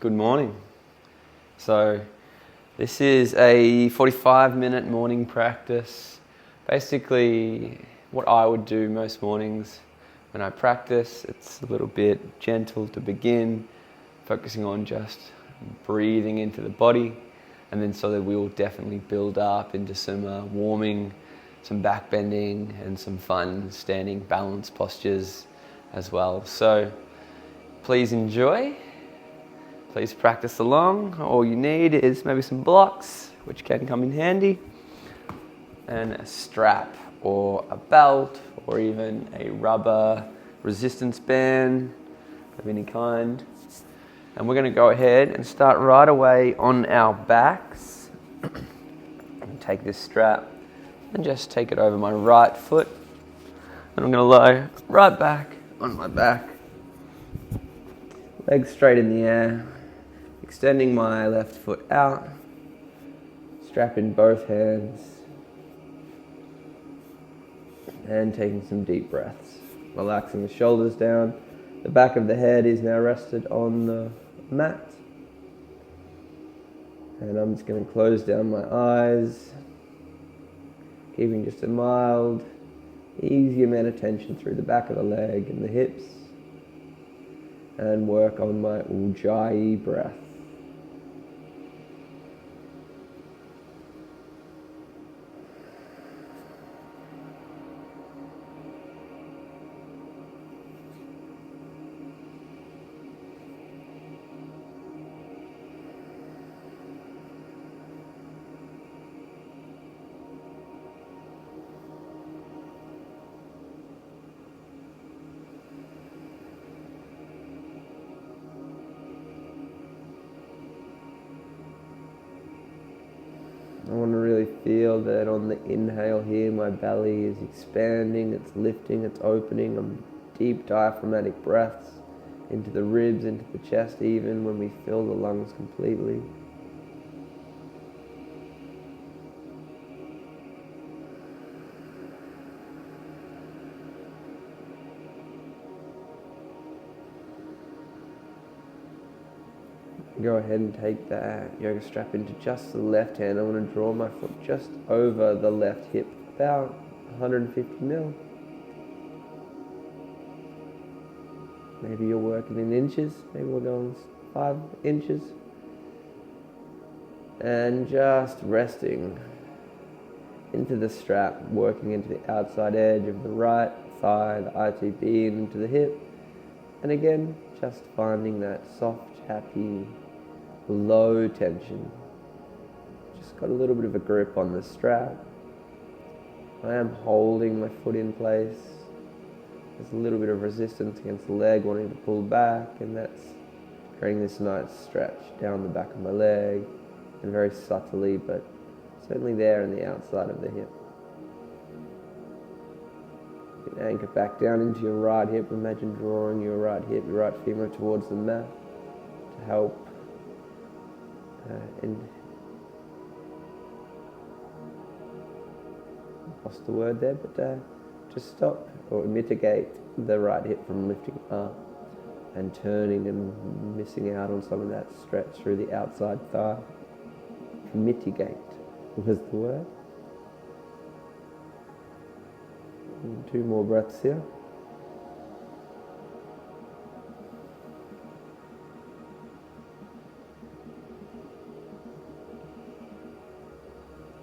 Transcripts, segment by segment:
Good morning. So this is a 45-minute morning practice. Basically what I would do most mornings when I practice, it's a little bit gentle to begin, focusing on just breathing into the body, and then so that we will definitely build up into some warming, some back bending, and some fun standing balance postures as well. So please enjoy. Please practice along. All you need is maybe some blocks, which can come in handy, and a strap or a belt or even a rubber resistance band of any kind. And we're going to go ahead and start right away on our backs. And take this strap and just take it over my right foot. And I'm going to lie right back on my back. Legs straight in the air. Extending my left foot out, strap in both hands, and taking some deep breaths. Relaxing the shoulders down. The back of the head is now rested on the mat. And I'm just going to close down my eyes, keeping just a mild, easy amount of tension through the back of the leg and the hips, and work on my Ujjayi breath. I want to really feel that on the inhale here, my belly is expanding, it's lifting, it's opening. I'm deep diaphragmatic breaths into the ribs, into the chest, even when we fill the lungs completely. Go ahead and take that yoga strap into just the left hand. I want to draw my foot just over the left hip, about 150 mil. Maybe you're working in inches, maybe we'll go on 5 inches. And just resting into the strap, working into the outside edge of the right thigh, the ITB, and into the hip. And again, just finding that soft, happy, low tension. Just got a little bit of a grip on the strap. I am holding my foot in place. There's a little bit of resistance against the leg wanting to pull back, and that's creating this nice stretch down the back of my leg, and very subtly, but certainly there on the outside of the hip. You can anchor back down into your right hip. Imagine drawing your right hip, your right femur towards the mat to help and lost the word there, but just stop or mitigate the right hip from lifting up and turning and missing out on some of that stretch through the outside thigh. Mitigate was the word. And 2 more breaths here.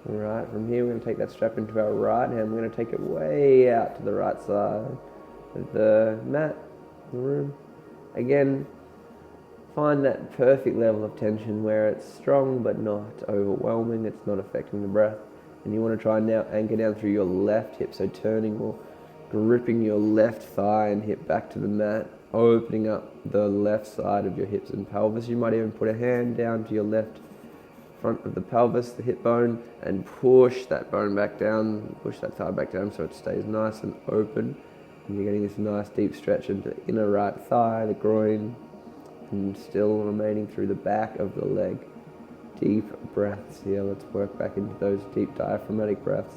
Alright, from here we're going to take that strap into our right hand. We're going to take it way out to the right side of the mat, the room. Again, find that perfect level of tension where it's strong but not overwhelming, it's not affecting the breath. And you want to try and now anchor down through your left hip, so turning or gripping your left thigh and hip back to the mat, opening up the left side of your hips and pelvis. You might even put a hand down to your left front of the pelvis, the hip bone, and push that bone back down, push that thigh back down so it stays nice and open. And you're getting this nice deep stretch into the inner right thigh, the groin, and still remaining through the back of the leg. Deep breaths here. Let's work back into those deep diaphragmatic breaths.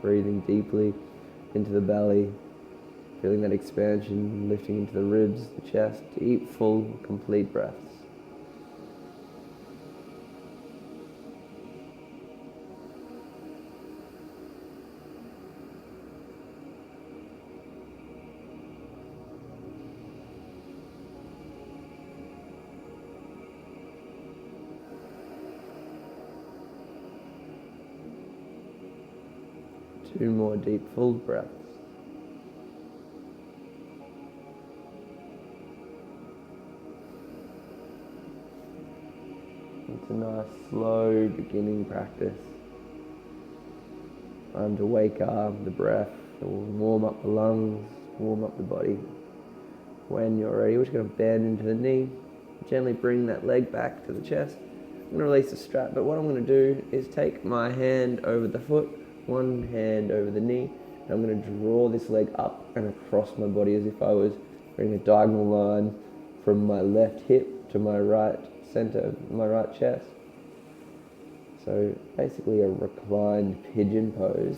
Breathing deeply into the belly, feeling that expansion, lifting into the ribs, the chest. Deep, full, complete breaths. 2 more deep full breaths. It's a nice slow beginning practice. Time to wake up the breath, warm up the lungs, warm up the body. When you're ready, we're just going to bend into the knee, gently bring that leg back to the chest. I'm going to release the strap, but what I'm going to do is take my hand over the foot, one hand over the knee, and I'm going to draw this leg up and across my body as if I was bringing a diagonal line from my left hip to my right center, my right chest. So basically a reclined pigeon pose,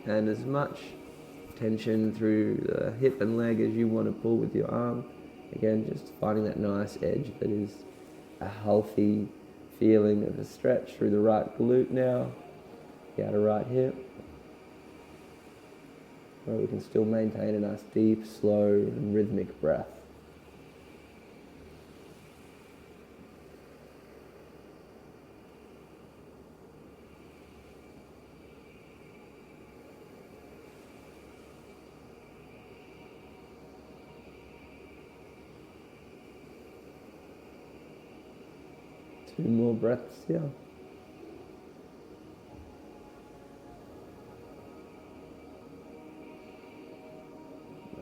and as much tension through the hip and leg as you want to pull with your arm. Again, just finding that nice edge that is a healthy feeling of a stretch through the right glute now, the outer right hip, where we can still maintain a nice deep, slow and rhythmic breath. Two more breaths here.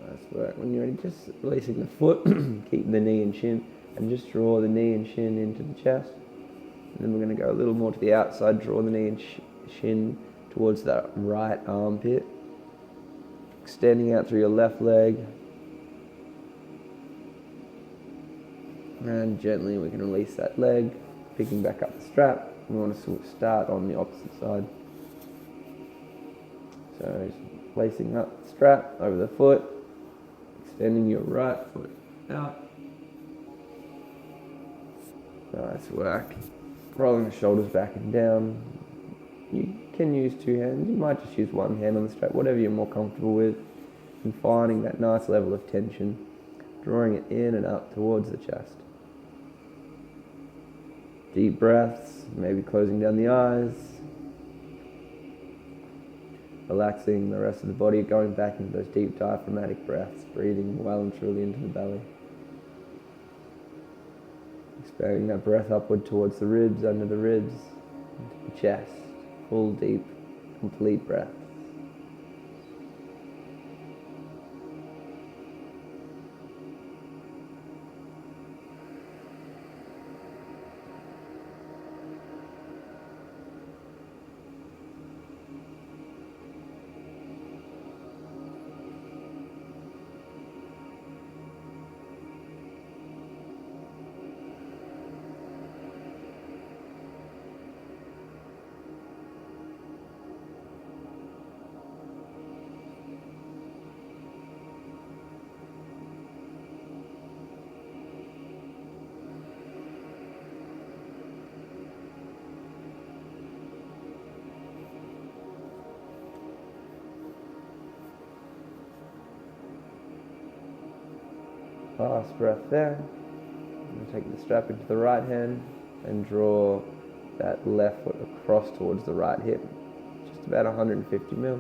Nice work. When you're ready, just releasing the foot, keep the knee and shin, and just draw the knee and shin into the chest. And then we're going to go a little more to the outside, draw the knee and shin towards that right armpit. Extending out through your left leg. And gently we can release that leg, picking back up the strap. We want to start on the opposite side. So placing up the strap over the foot, extending your right foot out. Nice work. Rolling the shoulders back and down. You can use 2 hands. You might just use 1 hand on the strap, whatever you're more comfortable with. And finding that nice level of tension, drawing it in and up towards the chest. Deep breaths, maybe closing down the eyes. Relaxing the rest of the body, going back into those deep diaphragmatic breaths, breathing well and truly into the belly. Expanding that breath upward towards the ribs, under the ribs, into the chest. Full, deep, complete breath. Last breath there. Take the strap into the right hand and draw that left foot across towards the right hip. Just about 150 mil.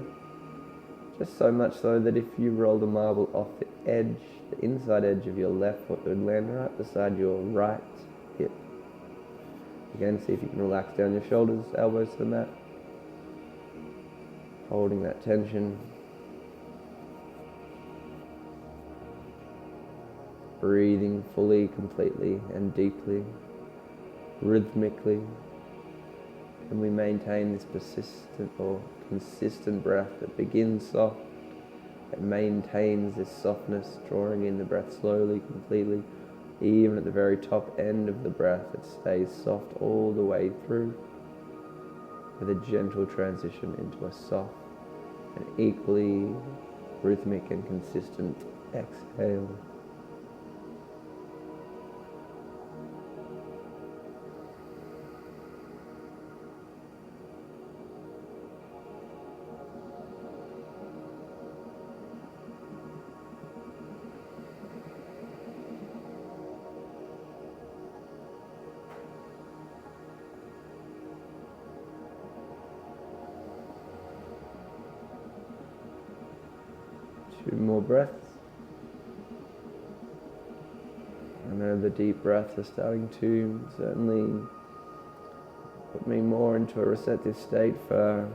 Just so much so that if you rolled a marble off the edge, the inside edge of your left foot would land right beside your right hip. Again, see if you can relax down your shoulders, elbows to the mat. Holding that tension. Breathing fully, completely, and deeply, rhythmically. And we maintain this persistent or consistent breath that begins soft, that maintains this softness, drawing in the breath slowly, completely. Even at the very top end of the breath, it stays soft all the way through, with a gentle transition into a soft and equally rhythmic and consistent exhale. 2 more breaths. I know the deep breaths are starting to certainly put me more into a receptive state for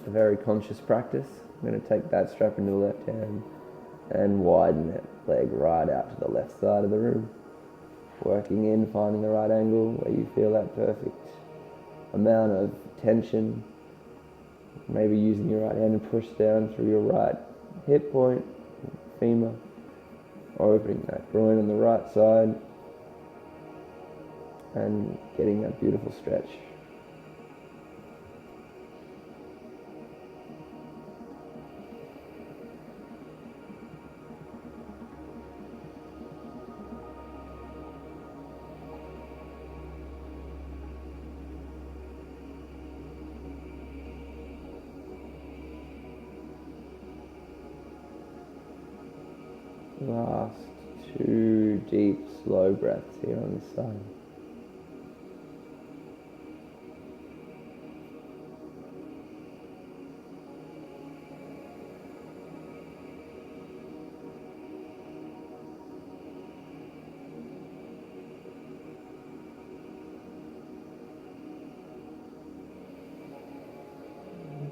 a very conscious practice. I'm going to take that strap into the left hand and widen that leg right out to the left side of the room. Working in, finding the right angle where you feel that perfect amount of tension. Maybe using your right hand to push down through your right hip point, femur, opening that groin on the right side and getting that beautiful stretch. Last 2 deep, slow breaths here on this side.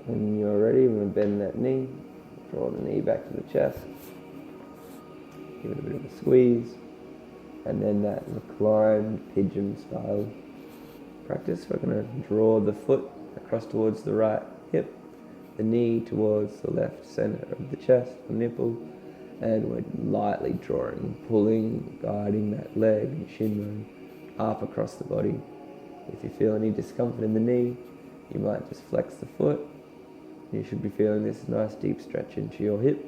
When you're ready, we're going to bend that knee, draw the knee back to the chest. Give it a bit of a squeeze, and then that reclined pigeon style practice. We're going to draw the foot across towards the right hip, the knee towards the left center of the chest, the nipple, and we're lightly drawing, pulling, guiding that leg and shin bone up across the body. If you feel any discomfort in the knee, you might just flex the foot. You should be feeling this nice deep stretch into your hip.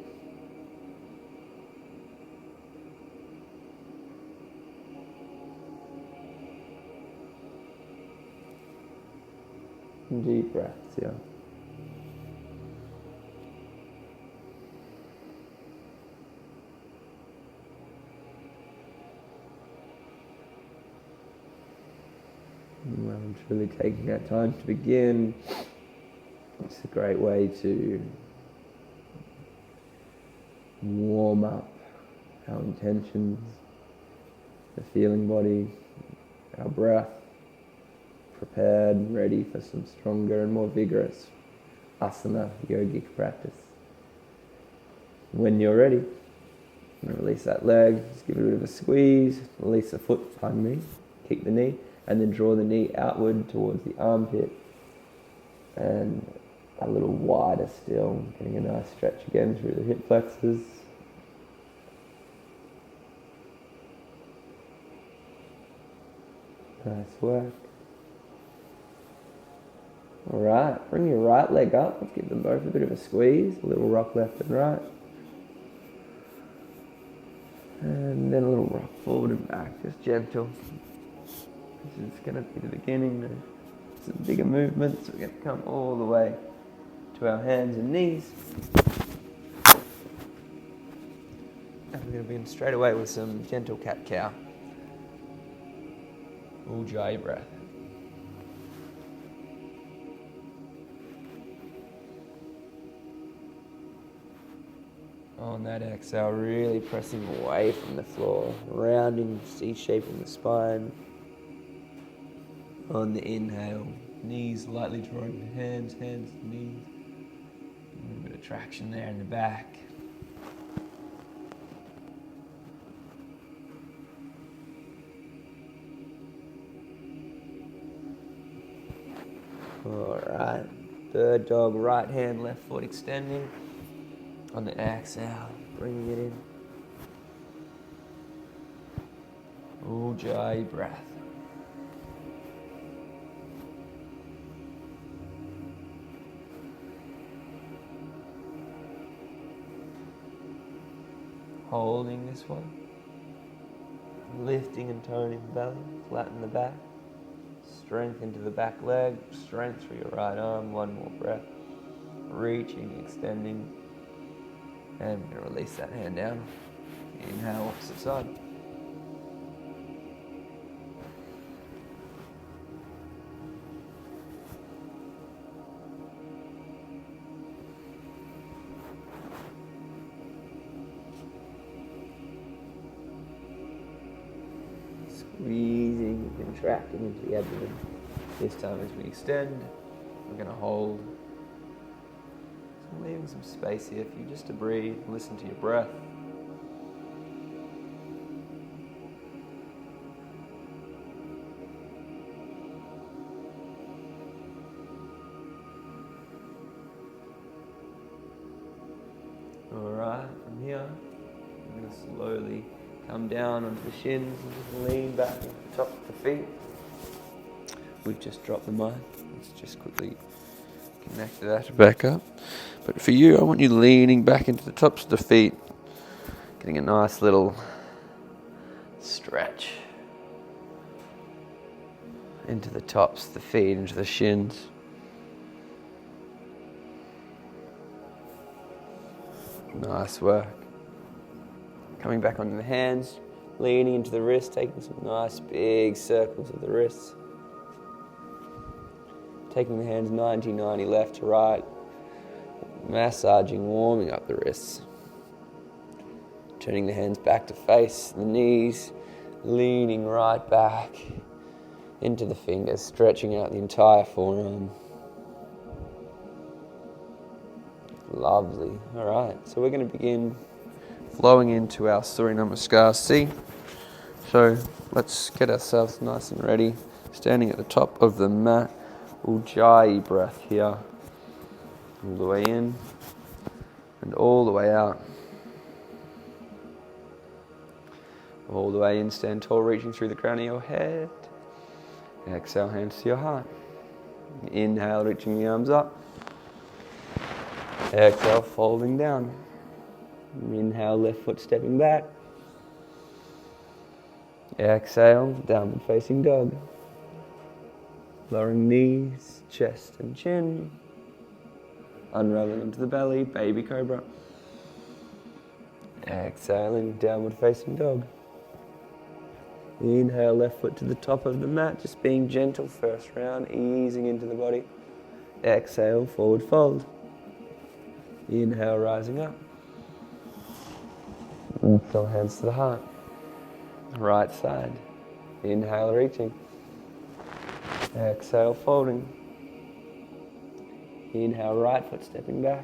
Deep breaths, yeah. Well, I'm truly taking that time to begin. It's a great way to warm up our intentions, the feeling body, our breath, prepared and ready for some stronger and more vigorous asana yogic practice. When you're ready, I'm going to release that leg, just give it a bit of a squeeze, release the foot, pardon me, kick the knee, and then draw the knee outward towards the armpit and a little wider still, getting a nice stretch again through the hip flexors. Nice work. Alright, bring your right leg up. Let's give them both a bit of a squeeze. A little rock left and right. And then a little rock forward and back, just gentle. This is going to be the beginning of some bigger movements. We're going to come all the way to our hands and knees. And we're going to begin straight away with some gentle cat-cow. Ujjayi breath. On that exhale, really pressing away from the floor, rounding, C-shaping the spine. On the inhale, knees lightly drawing the hands to knees. A little bit of traction there in the back. Alright, bird dog, right hand, left foot extending. On the exhale, bringing it in. Ujjayi breath. Holding this one. Lifting and toning the belly, flatten the back. Strength into the back leg, strength through your right arm, 1 more breath. Reaching, extending. And we're going to release that hand down. Inhale, opposite side. squeezing, contracting into the abdomen. This time as we extend, we're going to hold. So I'm leaving some space here for you just to breathe and listen to your breath. Alright, from here, I'm going to slowly come down onto the shins and just lean back into the top of the feet. We've just dropped the mic. Let's just quickly connect that back up. But for you, I want you leaning back into the tops of the feet, getting a nice little stretch into the tops of the feet, into the shins. Nice work. Coming back onto the hands, leaning into the wrists, taking some nice big circles of the wrists. Taking the hands 90-90 left to right, massaging, warming up the wrists. Turning the hands back to face the knees, leaning right back into the fingers, stretching out the entire forearm. Lovely. All right, so we're going to begin flowing into our Surya Namaskar C. So let's get ourselves nice and ready. Standing at the top of the mat, Ujjayi breath here. All the way in and all the way out. All the way in, stand tall, reaching through the crown of your head. Exhale, hands to your heart. Inhale, reaching the arms up. Exhale, folding down. Inhale, left foot stepping back. Exhale, downward facing dog. Lowering knees, chest and chin. Unraveling into the belly, baby cobra. Exhaling, downward facing dog. Inhale, left foot to the top of the mat, just being gentle first round, easing into the body. Exhale, forward fold. Inhale, rising up. Exhale, hands to the heart. Right side. Inhale, reaching. Exhale, folding. Inhale, right foot stepping back.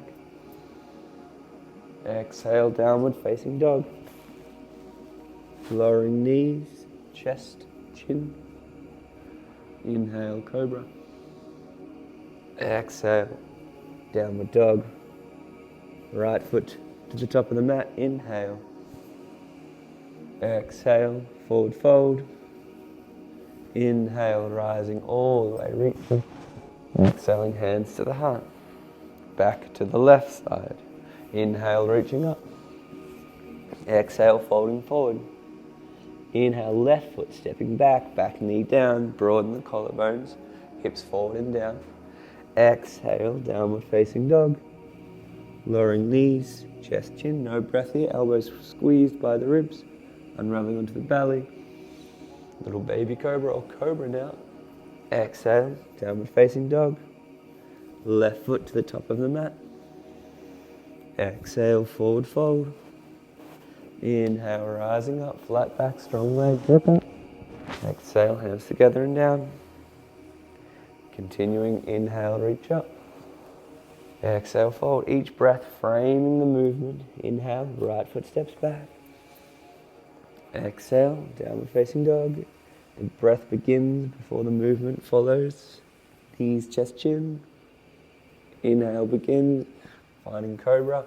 Exhale, downward facing dog. Lowering knees, chest, chin. Inhale, cobra. Exhale, downward dog. Right foot to the top of the mat. Inhale. Exhale, forward fold. Inhale, rising all the way, reaching. Exhaling, hands to the heart. Back to the left side. Inhale, reaching up. Exhale, folding forward. Inhale, left foot stepping back, back knee down, broaden the collarbones, hips forward and down. Exhale, downward facing dog. Lowering knees, chest, chin, no breath here, elbows squeezed by the ribs, unraveling onto the belly. Little baby cobra or cobra now. Exhale, downward facing dog. Left foot to the top of the mat. Exhale, forward fold. Inhale, rising up, flat back, strong leg, gripping. Exhale, hands together and down. Continuing, inhale, reach up. Exhale, fold. Each breath framing the movement. Inhale, right foot steps back. Exhale, downward facing dog. The breath begins before the movement follows. Knees, chest, chin. Inhale begins, finding cobra.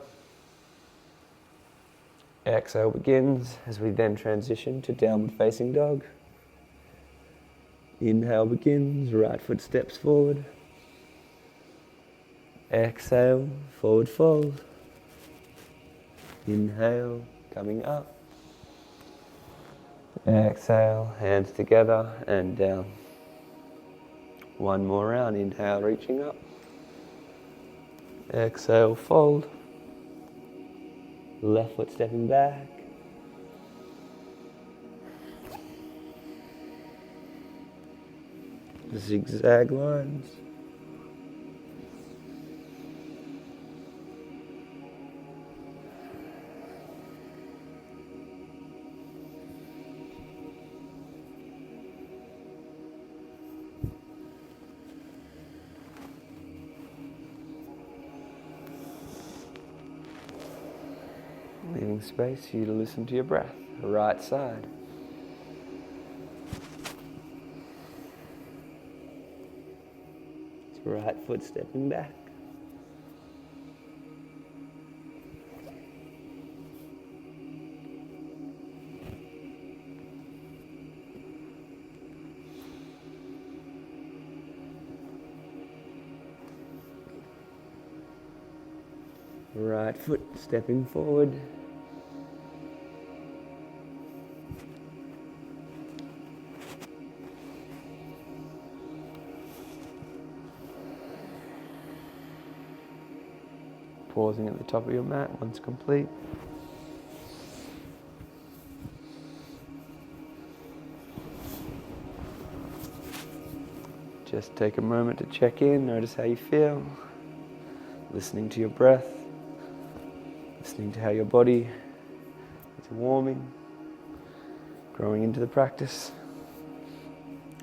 Exhale begins as we then transition to downward facing dog. Inhale begins, right foot steps forward. Exhale, forward fold. Inhale, coming up. Exhale, hands together and down. One more round, inhale, reaching up. Exhale, fold. Left foot stepping back. Zigzag lines. leaving space for you to listen to your breath. Right side. Right foot stepping back. Right foot stepping forward. Pausing at the top of your mat once complete. Just take a moment to check in, notice how you feel, listening to your breath, listening to how your body is warming, growing into the practice.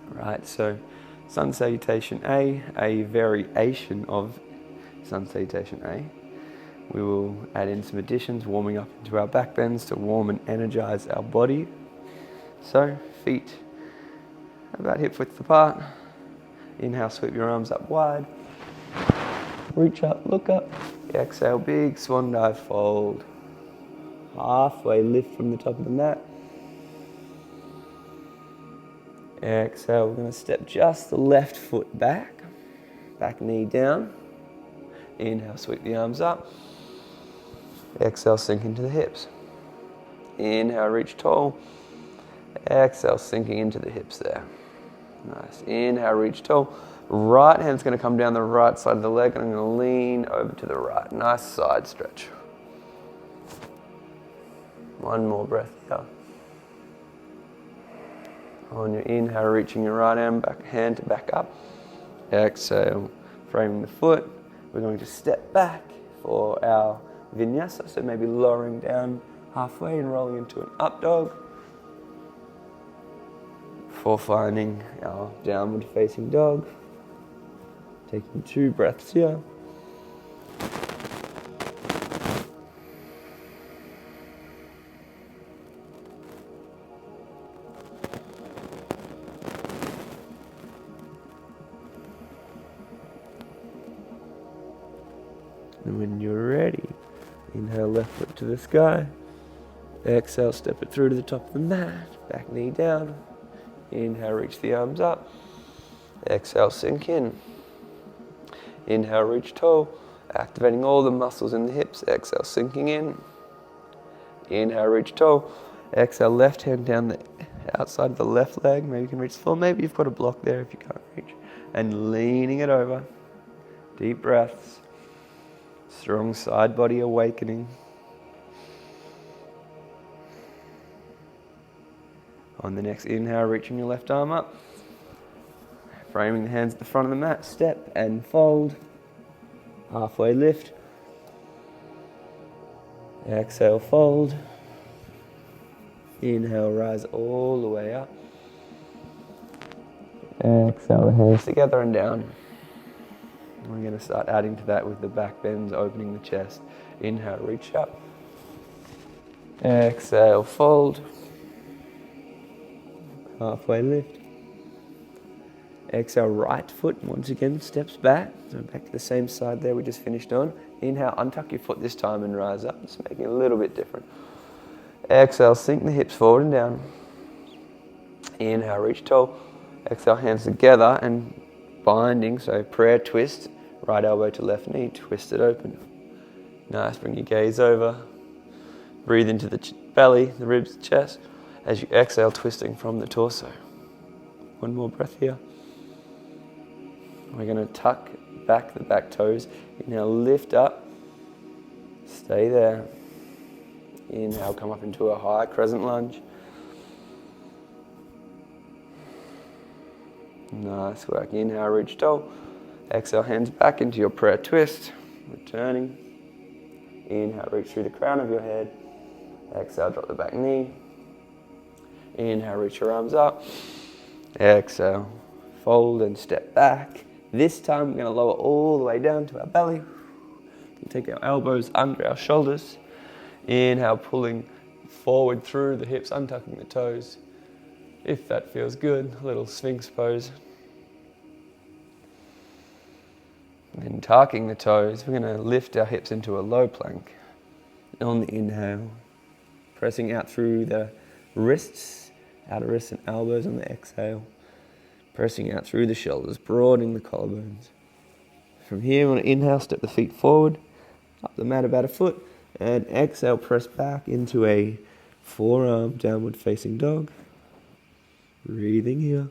Right, so Sun Salutation a variation of Sun Salutation A. We will add in some additions, warming up into our back bends to warm and energize our body. So, feet about hip width apart. Inhale, sweep your arms up wide. Reach up, look up. Exhale, big swan dive fold. Halfway lift from the top of the mat. Exhale, we're going to step just the left foot back. Back knee down. Inhale, sweep the arms up. Exhale, sink into the hips. Inhale, reach tall. Exhale, sinking into the hips there. Nice. Inhale, reach tall. Right hand's going to come down the right side of the leg and I'm going to lean over to the right. Nice side stretch. One more breath here. On your inhale, reaching your right hand to back up. Exhale, framing the foot. We're going to step back for our vinyasa, so maybe lowering down halfway and rolling into an up dog. Before finding our downward facing dog. Taking 2 breaths here. And when you're ready, inhale, left foot to the sky. Exhale, step it through to the top of the mat. Back knee down. Inhale, reach the arms up. Exhale, sink in. Inhale, reach tall. Activating all the muscles in the hips. Exhale, sinking in. Inhale, reach tall. Exhale, left hand down the outside of the left leg. Maybe you can reach full. Maybe you've got a block there if you can't reach. And leaning it over. Deep breaths. Strong side body awakening. On the next inhale, reaching your left arm up. Framing the hands at the front of the mat. Step and fold. Halfway lift. Exhale, fold. Inhale, rise all the way up. Exhale, hands together and down. We're going to start adding to that with the back bends, opening the chest. Inhale, reach up. Exhale, fold. Halfway lift. Exhale, right foot once again steps back. So back to the same side there we just finished on. Inhale, untuck your foot this time and rise up. Just making it a little bit different. Exhale, sink the hips forward and down. Inhale, reach tall. Exhale, hands together and binding. So prayer twist. Right elbow to left knee. Twist it open. Nice. Bring your gaze over. Breathe into the belly, the ribs, the chest. As you exhale, twisting from the torso. One more breath here. We're going to tuck back the back toes. Inhale, lift up. Stay there. Inhale, come up into a high crescent lunge. Nice work. Inhale, reach tall. Exhale, hands back into your prayer twist. Returning. Inhale, reach through the crown of your head. Exhale, drop the back knee. Inhale, reach your arms up. Exhale, fold and step back. This time we're going to lower all the way down to our belly. We can take our elbows under our shoulders. Inhale, pulling forward through the hips, untucking the toes. If that feels good, a little Sphinx pose. And then tucking the toes, we're going to lift our hips into a low plank. On the inhale, pressing out through the wrists, outer wrists and elbows on the exhale. Pressing out through the shoulders, broadening the collarbones. From here, on an inhale, step the feet forward, up the mat about a foot, and exhale, press back into a forearm downward facing dog. Breathing here.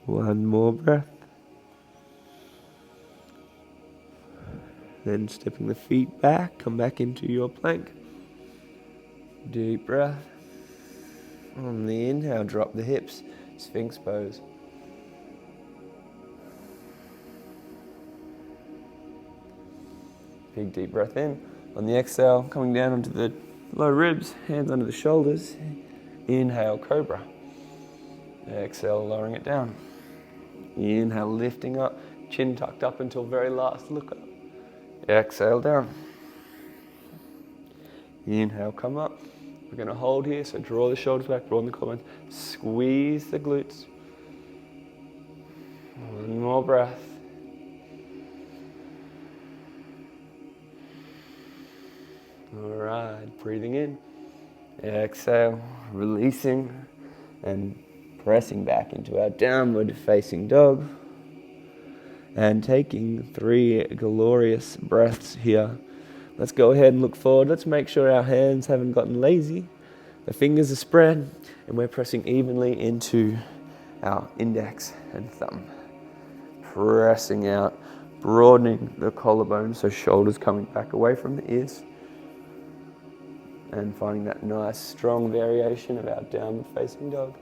One more breath. Then stepping the feet back, come back into your plank. Deep breath. On the inhale, drop the hips, Sphinx pose. Big deep breath in. On the exhale, coming down onto the low ribs, hands under the shoulders. Inhale, cobra. Exhale, lowering it down. Inhale, lifting up, chin tucked up until very last look up. Exhale, down. Inhale, come up. We're going to hold here, so draw the shoulders back, broaden the collarbones, squeeze the glutes. One more breath. All right, breathing in. Exhale, releasing and pressing back into our downward facing dog. And taking 3 glorious breaths here. Let's go ahead and look forward. Let's make sure our hands haven't gotten lazy. The fingers are spread and we're pressing evenly into our index and thumb. Pressing out, broadening the collarbone so shoulders coming back away from the ears. And finding that nice strong variation of our downward facing dog.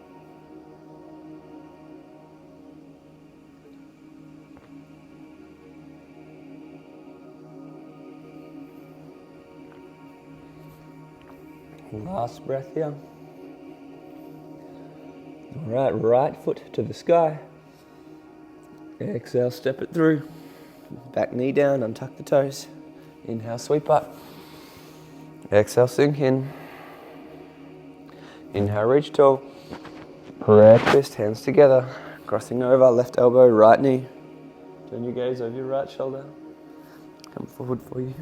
Last breath here. All right, right foot to the sky. Exhale, step it through. Back knee down, untuck the toes. Inhale, sweep up. Exhale, sink in. Inhale, reach tall. Prayer twist, hands together. Crossing over, left elbow, right knee. Turn your gaze over your right shoulder. Come forward for you.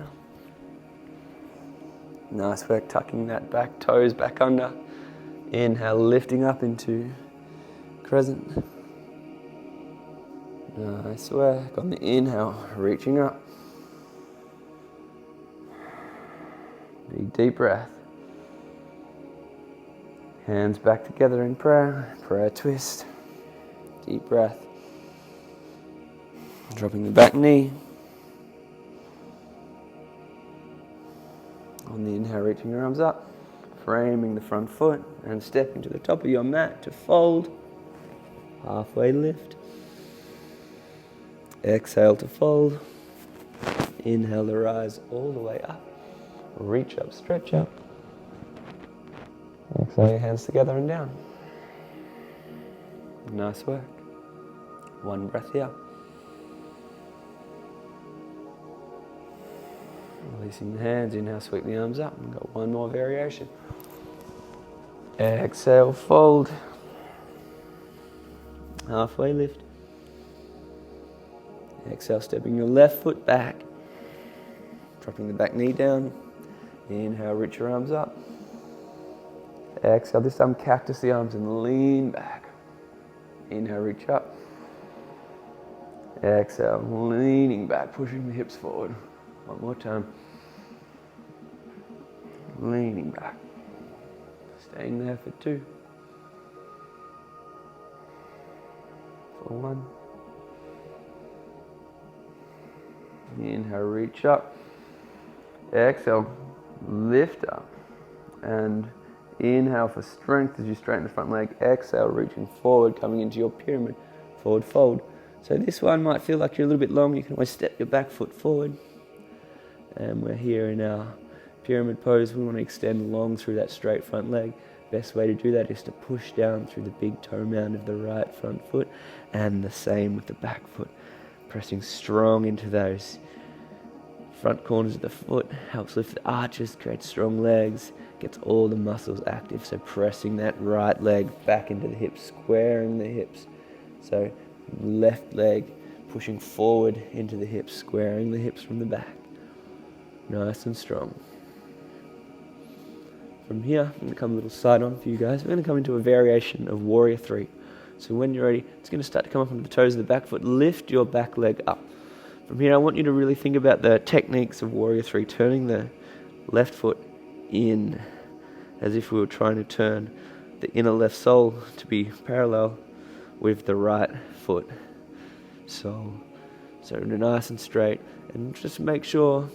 Nice work, tucking that back, toes back under. Inhale, lifting up into crescent. Nice work. On the inhale, reaching up. Big deep breath. Hands back together in prayer. Prayer twist. Deep breath. Dropping the back knee. On the inhale, reaching your arms up, framing the front foot and stepping to the top of your mat to fold. Halfway lift. Exhale to fold. Inhale to rise all the way up. Reach up, stretch up. Exhale your hands together and down. Nice work. One breath here. Releasing the hands, inhale, sweep the arms up. We've got one more variation. Exhale, fold. Halfway lift. Exhale, stepping your left foot back. Dropping the back knee down. Inhale, reach your arms up. Exhale, this time cactus the arms and lean back. Inhale, reach up. Exhale, leaning back, pushing the hips forward. One more time. Leaning back. Staying there for 2. For 1. Inhale, reach up. Exhale, lift up. And inhale for strength as you straighten the front leg. Exhale, reaching forward, coming into your pyramid. Forward fold. So this one might feel like you're a little bit long. You can always step your back foot forward. And we're here in our pyramid pose. We want to extend long through that straight front leg. Best way to do that is to push down through the big toe mound of the right front foot, and the same with the back foot. Pressing strong into those front corners of the foot helps lift the arches, creates strong legs, gets all the muscles active. So pressing that right leg back into the hips, squaring the hips. So left leg pushing forward into the hips, squaring the hips from the back. Nice and strong. From here, I'm going to come a little side on for you guys. We're going to come into a variation of Warrior 3. So when you're ready, it's going to start to come up onto the toes of the back foot. Lift your back leg up. From here, I want you to really think about the techniques of Warrior 3, turning the left foot in as if we were trying to turn the inner left sole to be parallel with the right foot. So nice and straight, and just make sure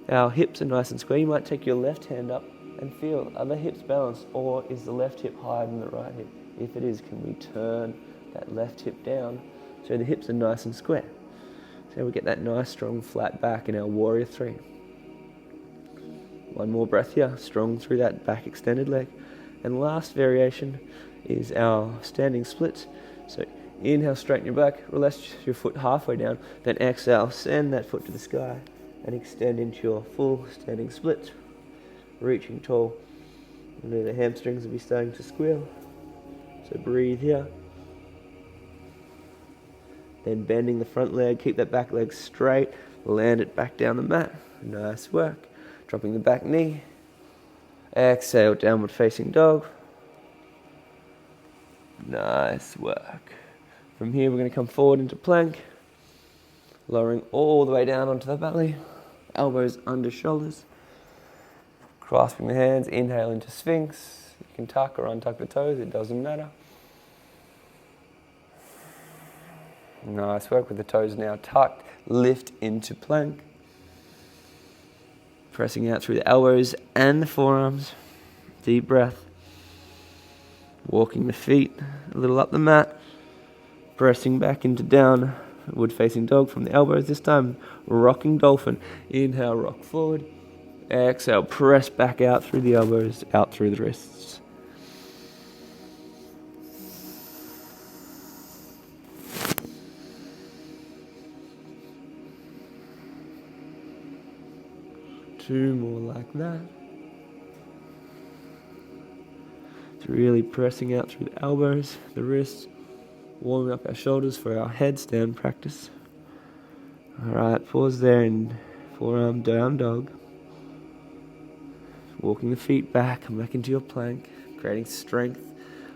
our hips are nice and square. You might take your left hand up and feel, are the hips balanced, or is the left hip higher than the right hip? If it is, can we turn that left hip down so the hips are nice and square? So we get that nice strong flat back in our Warrior 3. One more breath here, strong through that back extended leg. And last variation is our standing splits. So inhale, straighten your back, relax your foot halfway down, then exhale, send that foot to the sky and extend into your full standing split. Reaching tall. You know the hamstrings will be starting to squeal. So breathe here. Then bending the front leg, keep that back leg straight, land it back down the mat. Nice work. Dropping the back knee. Exhale, downward facing dog. Nice work. From here we're going to come forward into plank. Lowering all the way down onto the belly. Elbows under shoulders. Clasping the hands, inhale into Sphinx. You can tuck or untuck the toes, it doesn't matter. Nice work with the toes now tucked. Lift into plank. Pressing out through the elbows and the forearms. Deep breath. Walking the feet a little up the mat. Pressing back into downward facing dog from the elbows. This time, rocking dolphin. Inhale, rock forward. Exhale, press back out through the elbows, out through the wrists. Two more like that. It's really pressing out through the elbows, the wrists, warming up our shoulders for our headstand practice. Alright, pause there in forearm down dog. Walking the feet back, come back into your plank, creating strength.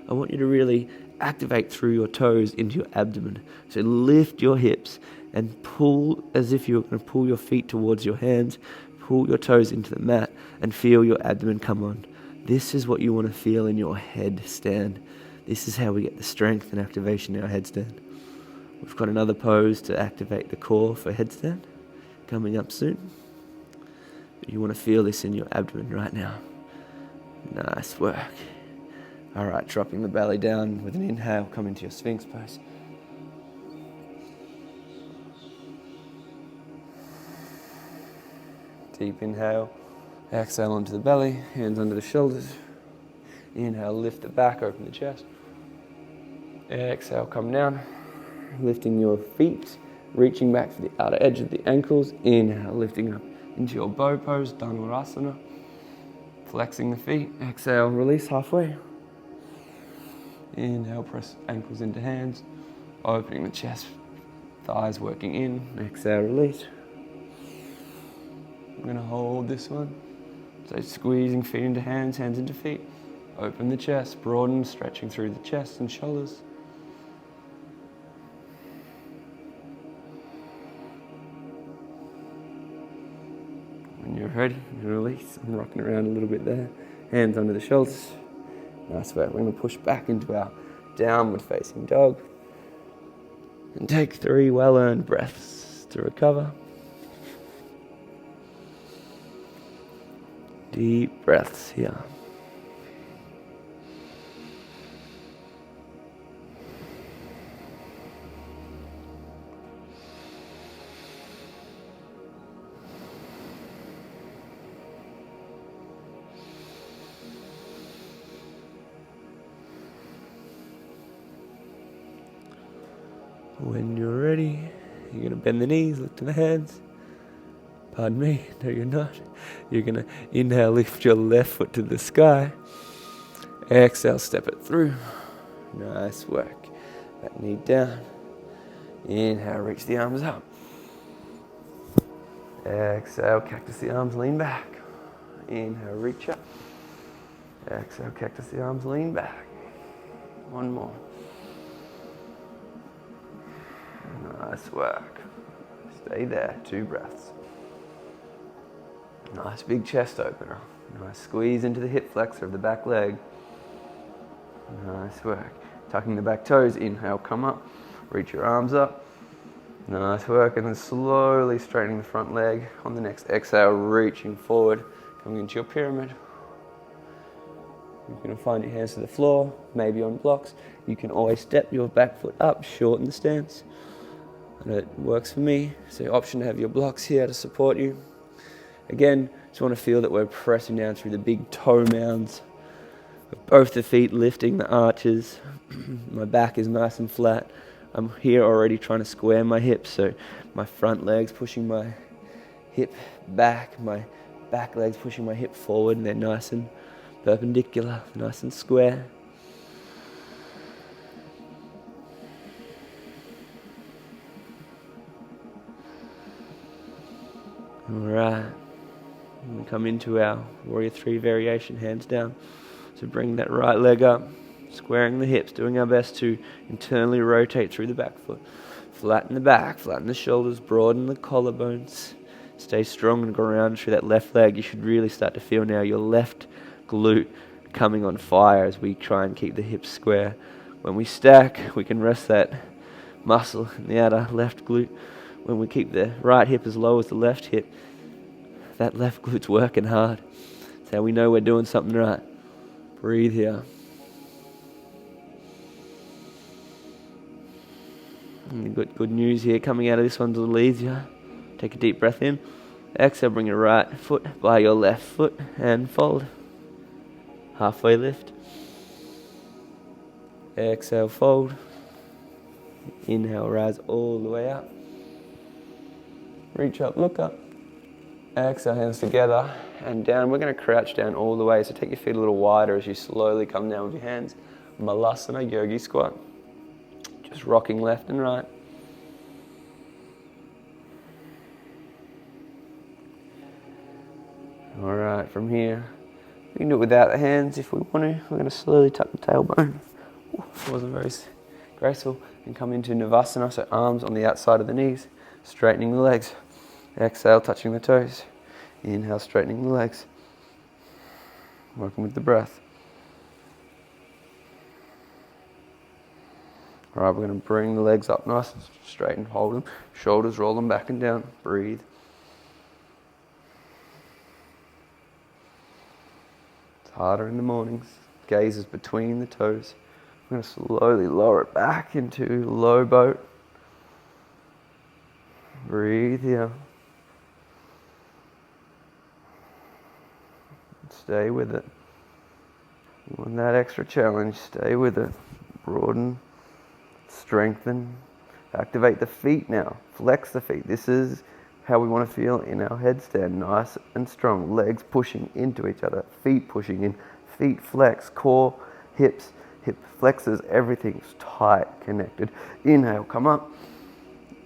I want you to really activate through your toes into your abdomen. So lift your hips and pull as if you're going to pull your feet towards your hands. Pull your toes into the mat and feel your abdomen come on. This is what you want to feel in your headstand. This is how we get the strength and activation in our headstand. We've got another pose to activate the core for headstand coming up soon. You want to feel this in your abdomen right now. Nice work. Alright, dropping the belly down with an inhale, come into your Sphinx pose. Deep inhale, exhale onto the belly, hands under the shoulders. Inhale, lift the back, open the chest. Exhale, come down, lifting your feet, reaching back for the outer edge of the ankles. Inhale, lifting up into your bow pose, Dhanurasana. Flexing the feet. Exhale, release halfway. Inhale, press ankles into hands. Opening the chest, thighs working in. Exhale, release. I'm going to hold this one. So squeezing feet into hands, hands into feet. Open the chest, broaden, stretching through the chest and shoulders. When you're ready, release. I'm rocking around a little bit there. Hands under the shoulders. Nice work. We're going to push back into our downward facing dog. And take 3 well-earned breaths to recover. Deep breaths here. When you're ready, you're going to bend the knees, look to the hands. Pardon me, no you're not. You're going to inhale, lift your left foot to the sky. Exhale, step it through. Nice work. That knee down. Inhale, reach the arms up. Exhale, cactus the arms, lean back. Inhale, reach up. Exhale, cactus the arms, lean back. One more. Nice work. Stay there, 2 breaths. Nice big chest opener. Nice squeeze into the hip flexor of the back leg. Nice work. Tucking the back toes, inhale, come up. Reach your arms up. Nice work, and then slowly straightening the front leg. On the next exhale, reaching forward, coming into your pyramid. You're going to find your hands to the floor, maybe on blocks. You can always step your back foot up, shorten the stance. And it works for me. So option to have your blocks here to support you. Again, just want to feel that we're pressing down through the big toe mounds. With both the feet lifting the arches. My back is nice and flat. I'm here already trying to square my hips, so my front leg's pushing my hip back, my back leg's pushing my hip forward, and they're nice and perpendicular, nice and square. Alright, we come into our Warrior 3 variation, hands down. So bring that right leg up, squaring the hips, doing our best to internally rotate through the back foot. Flatten the back, flatten the shoulders, broaden the collarbones. Stay strong and go around through that left leg. You should really start to feel now your left glute coming on fire as we try and keep the hips square. When we stack, we can rest that muscle in the outer left glute. When we keep the right hip as low as the left hip, that left glute's working hard. That's how we know we're doing something right. Breathe here. And good news here, coming out of this one's a little easier. Take a deep breath in. Exhale, bring your right foot by your left foot and fold. Halfway lift. Exhale, fold. Inhale, rise all the way up. Reach up, look up. Exhale, hands together and down. We're going to crouch down all the way, so take your feet a little wider as you slowly come down with your hands. Malasana, yogi squat. Just rocking left and right. Alright, from here, we can do it without the hands if we want to. We're going to slowly tuck the tailbone. Wasn't very graceful. And come into Navasana, so arms on the outside of the knees, straightening the legs. Exhale, touching the toes. Inhale, straightening the legs. Working with the breath. Alright, we're going to bring the legs up nice and straight and hold them. Shoulders, roll them back and down. Breathe. It's harder in the mornings. Gaze is between the toes. I'm going to slowly lower it back into low boat. Breathe here. Stay with it. You want that extra challenge, stay with it. Broaden, strengthen, activate the feet now. Flex the feet. This is how we want to feel in our headstand. Nice and strong. Legs pushing into each other. Feet pushing in. Feet flex. Core, hips, hip flexors. Everything's tight, connected. Inhale, come up.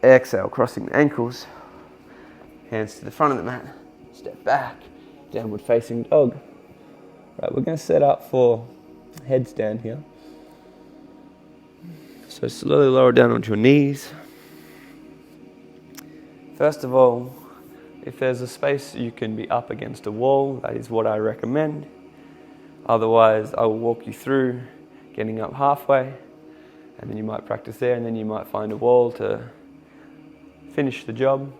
Exhale, crossing the ankles. Hands to the front of the mat. Step back. Downward facing dog. Right, we're going to set up for headstand here. So slowly lower down onto your knees. First of all, if there's a space you can be up against a wall, that is what I recommend. Otherwise, I will walk you through getting up halfway, and then you might practice there, and then you might find a wall to finish the job.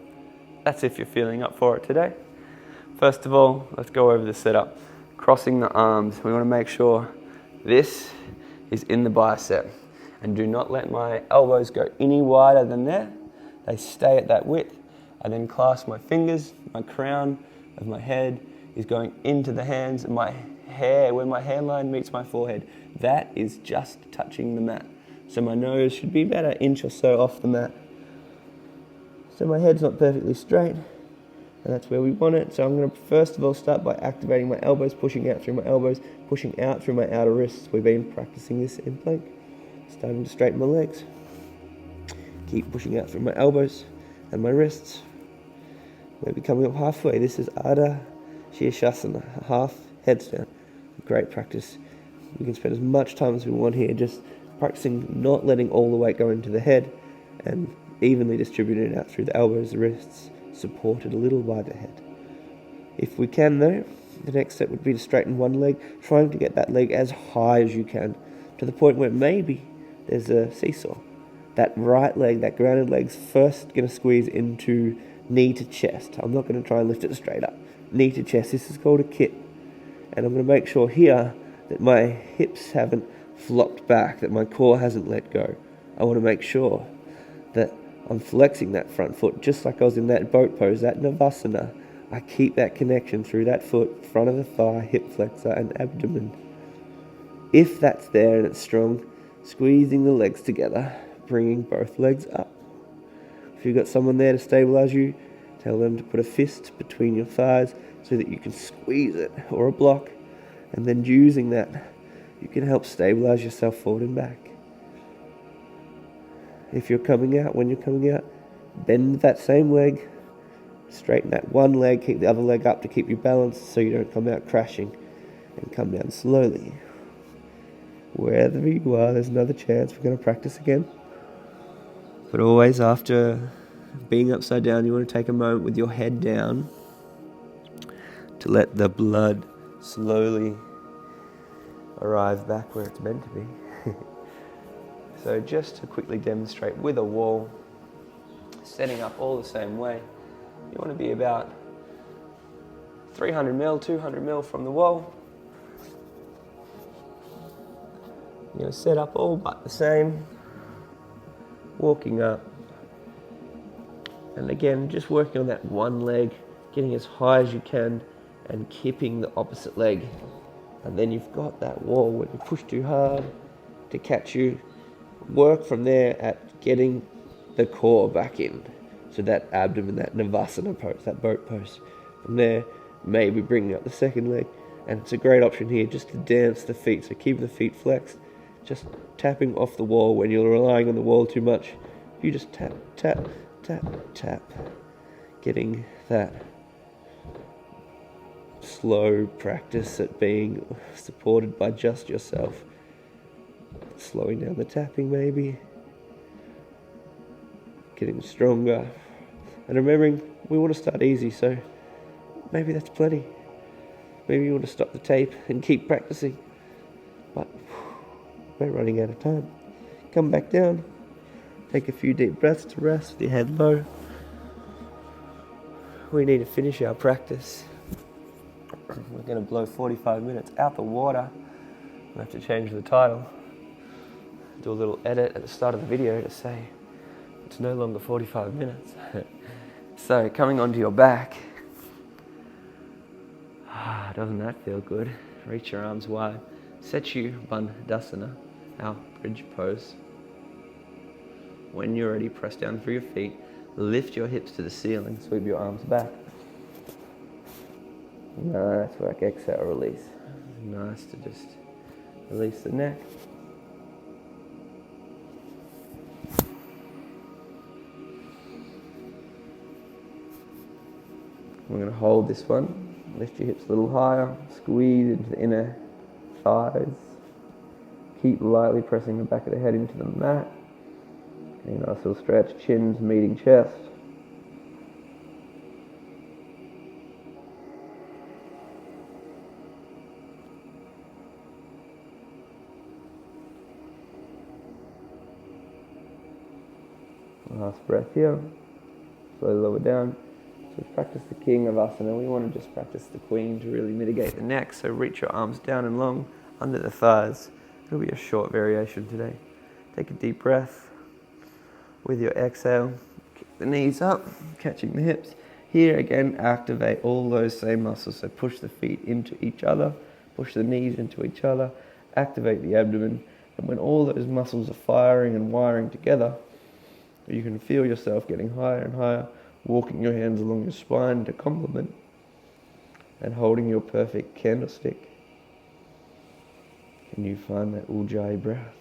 That's if you're feeling up for it today. First of all, let's go over the setup. Crossing the arms. We want to make sure this is in the bicep. And do not let my elbows go any wider than there. They stay at that width. I then clasp my fingers. My crown of my head is going into the hands. And my hair, where my hairline meets my forehead, that is just touching the mat. So my nose should be about 1 inch or so off the mat. So my head's not perfectly straight, and that's where we want it. So I'm going to first of all start by activating my elbows, pushing out through my elbows, pushing out through my outer wrists. We've been practicing this in plank. Starting to straighten my legs. Keep pushing out through my elbows and my wrists. Maybe coming up halfway. This is HATHA Shirshasana, half headstand. Great practice. We can spend as much time as we want here, just practicing not letting all the weight go into the head and evenly distributing it out through the elbows, the wrists, supported a little by the head. If we can though, the next step would be to straighten one leg, trying to get that leg as high as you can, to the point where maybe there's a seesaw. That right leg, that grounded leg's first going to squeeze into knee to chest. I'm not going to try and lift it straight up. Knee to chest, this is called a kip. And I'm going to make sure here that my hips haven't flopped back, that my core hasn't let go. I want to make sure that I'm flexing that front foot, just like I was in that boat pose, that Navasana. I keep that connection through that foot, front of the thigh, hip flexor and abdomen. If that's there and it's strong, squeezing the legs together, bringing both legs up. If you've got someone there to stabilize you, tell them to put a fist between your thighs so that you can squeeze it, or a block, and then using that, you can help stabilize yourself forward and back. If you're coming out, when you're coming out, bend that same leg, straighten that one leg, keep the other leg up to keep you balanced so you don't come out crashing, and come down slowly. Wherever you are, there's another chance. We're going to practice again. But always after being upside down, you want to take a moment with your head down to let the blood slowly arrive back where it's meant to be. So just to quickly demonstrate with a wall, setting up all the same way, you want to be about 300 mil, 200 mil from the wall. You're going to set up all but the same, walking up. And again, just working on that one leg, getting as high as you can and keeping the opposite leg. And then you've got that wall when you push too hard to catch you. Work from there at getting the core back in. So that abdomen, that Navasana pose, that boat pose. From there, maybe bringing up the second leg. And it's a great option here just to dance the feet. So keep the feet flexed. Just tapping off the wall. When you're relying on the wall too much, you just tap, tap, tap, tap. Getting that slow practice at being supported by just yourself. Slowing down the tapping maybe. Getting stronger. And remembering, we want to start easy, so maybe that's plenty. Maybe you want to stop the tape and keep practicing. But we're running out of time. Come back down. Take a few deep breaths to rest with your head low. We need to finish our practice. We're going to blow 45 minutes out the water. I have to change the title. Do a little edit at the start of the video to say it's no longer 45 minutes. So coming onto your back. Doesn't that feel good? Reach your arms wide. Setu Bandhasana, our bridge pose. When you're ready, press down through your feet. Lift your hips to the ceiling. Sweep your arms back. Nice work. Exhale, release. Nice to just release the neck. We're going to hold this one. Lift your hips a little higher. Squeeze into the inner thighs. Keep lightly pressing the back of the head into the mat. Getting a nice little stretch. Chins meeting chest. Last breath here. Slowly lower down. So we practice the king of asana. We want to just practice the queen to really mitigate the neck. So reach your arms down and long under the thighs. It'll be a short variation today. Take a deep breath. With your exhale, kick the knees up, catching the hips. Here again, activate all those same muscles. So push the feet into each other. Push the knees into each other. Activate the abdomen. And when all those muscles are firing and wiring together, you can feel yourself getting higher and higher, walking your hands along your spine to complement, and holding your perfect candlestick. Can you find that ujjayi breath?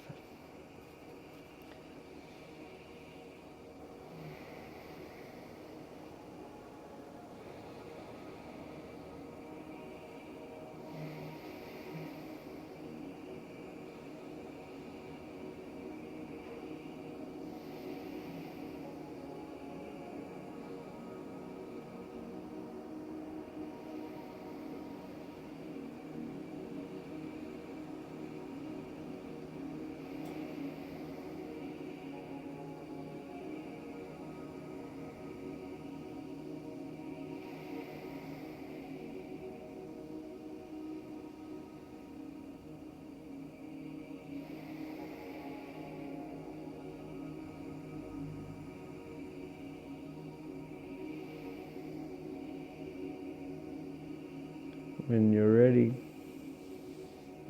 When you're ready,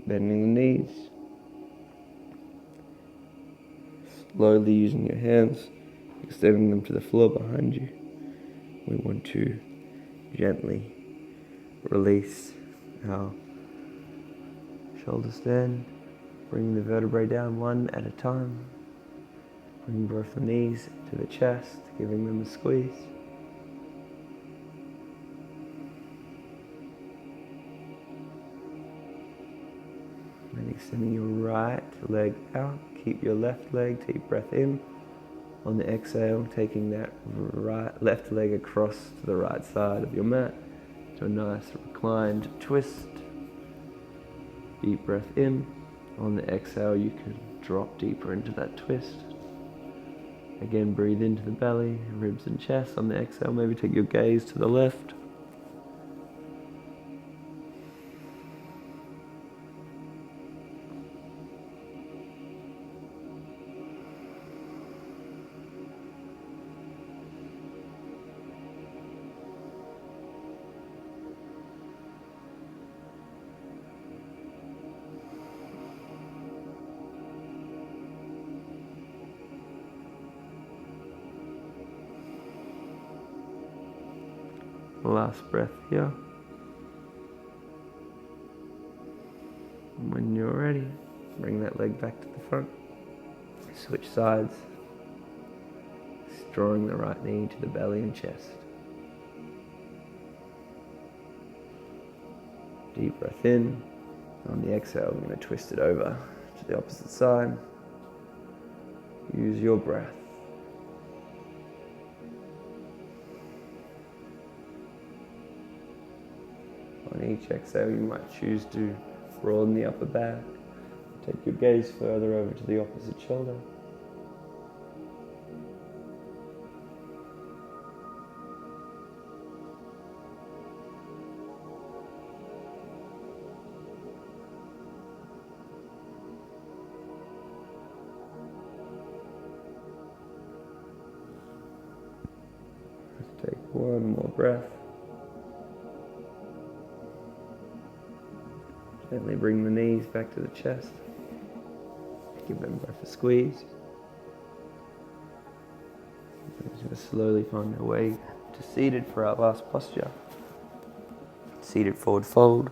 bending the knees, slowly using your hands, extending them to the floor behind you. We want to gently release our shoulder stand, bringing the vertebrae down one at a time. Bring both the knees to the chest, giving them a squeeze. And extending your right leg out. Keep your left leg, deep breath in. On the exhale, taking that left leg across to the right side of your mat to a nice reclined twist. Deep breath in. On the exhale, you can drop deeper into that twist. Again, breathe into the belly, ribs and chest. On the exhale, maybe take your gaze to the left. Last breath here. And when you're ready, bring that leg back to the front. Switch sides. Drawing the right knee to the belly and chest. Deep breath in. On the exhale, we're going to twist it over to the opposite side. Use your breath. On each exhale, you might choose to broaden the upper back. Take your gaze further over to the opposite shoulder. Let's take one more breath. Gently bring the knees back to the chest. Give them both a squeeze. We're just going to slowly find our way to seated for our last posture. Seated forward fold.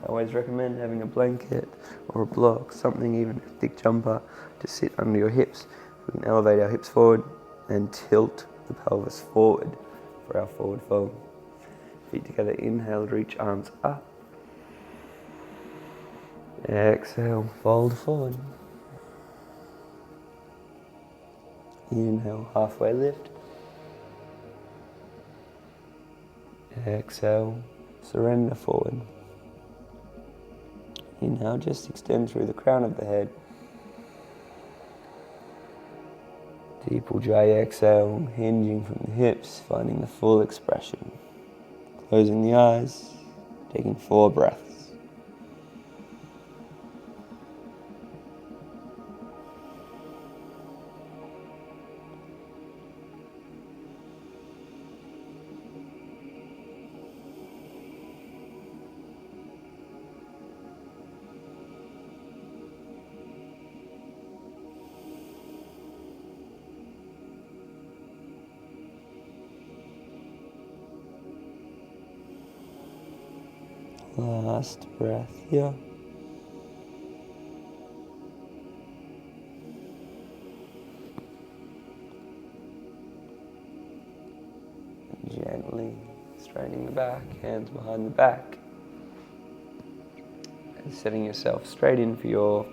I always recommend having a blanket or a block, something, even a thick jumper, to sit under your hips. We can elevate our hips forward and tilt the pelvis forward for our forward fold. Feet together, inhale, reach arms up. Exhale, fold forward. Inhale, halfway lift. Exhale, surrender forward. Inhale, just extend through the crown of the head. Deep ujjayi exhale, hinging from the hips, finding the full expression. Closing the eyes, taking 4 breaths. Last breath here. Gently straightening the back, hands behind the back. And setting yourself straight in for your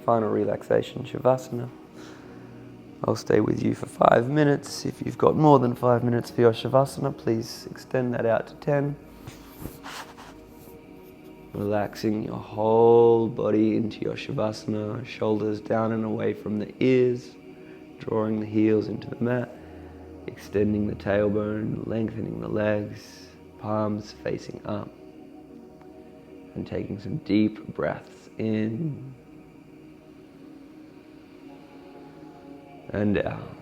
final relaxation, Shavasana. I'll stay with you for 5 minutes. If you've got more than 5 minutes for your Shavasana, please extend that out to 10. Relaxing your whole body into your Shavasana, shoulders down and away from the ears, drawing the heels into the mat, extending the tailbone, lengthening the legs, palms facing up, and taking some deep breaths in and out.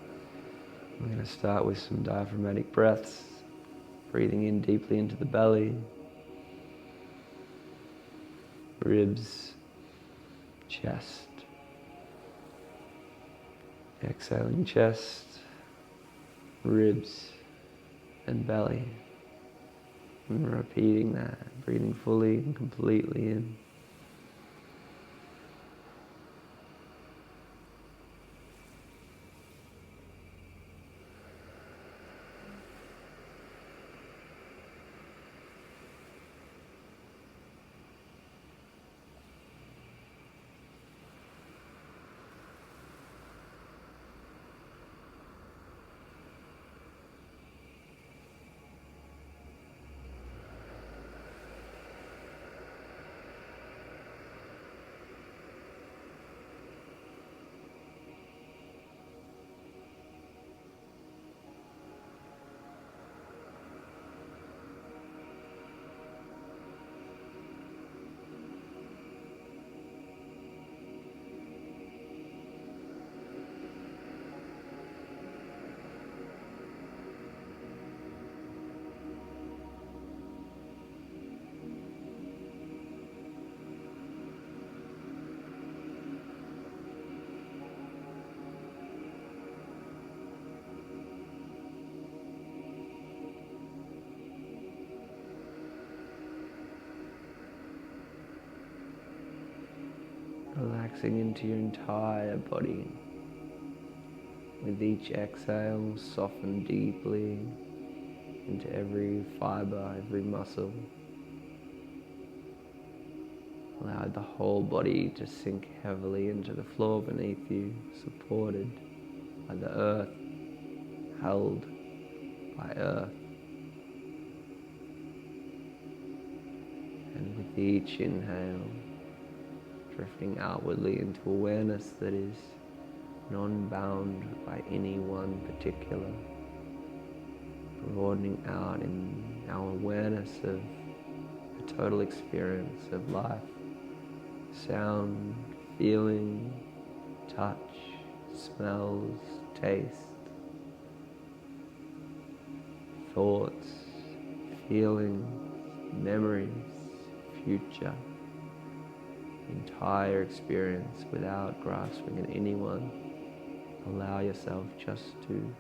We're going to start with some diaphragmatic breaths, breathing in deeply into the belly, ribs, chest. Exhaling chest, ribs, and belly. And repeating that, breathing fully and completely in. Relaxing into your entire body. With each exhale, soften deeply into every fiber, every muscle. Allow the whole body to sink heavily into the floor beneath you, supported by the earth, held by earth. And with each inhale, drifting outwardly into awareness that is non-bound by any one particular, broadening out in our awareness of the total experience of life, sound, feeling, touch, smells, taste, thoughts, feelings, memories, future, entire experience without grasping at anyone. Allow yourself just to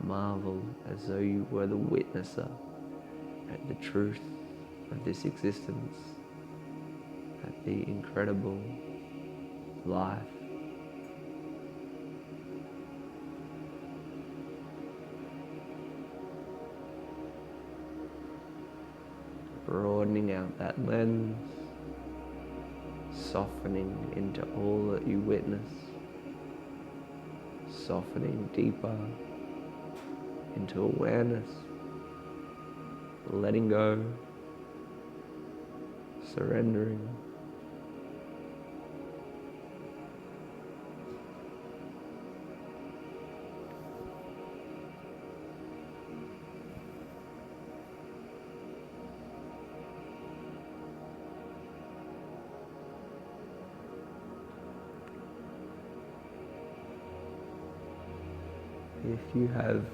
marvel as though you were the witnesser at the truth of this existence, at the incredible life. Broadening out that lens, softening into all that you witness, softening deeper into awareness, letting go, surrendering. If you have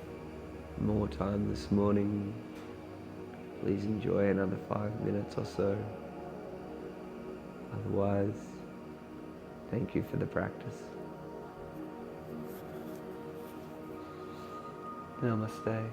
more time this morning, please enjoy another 5 minutes or so. Otherwise, thank you for the practice. Namaste.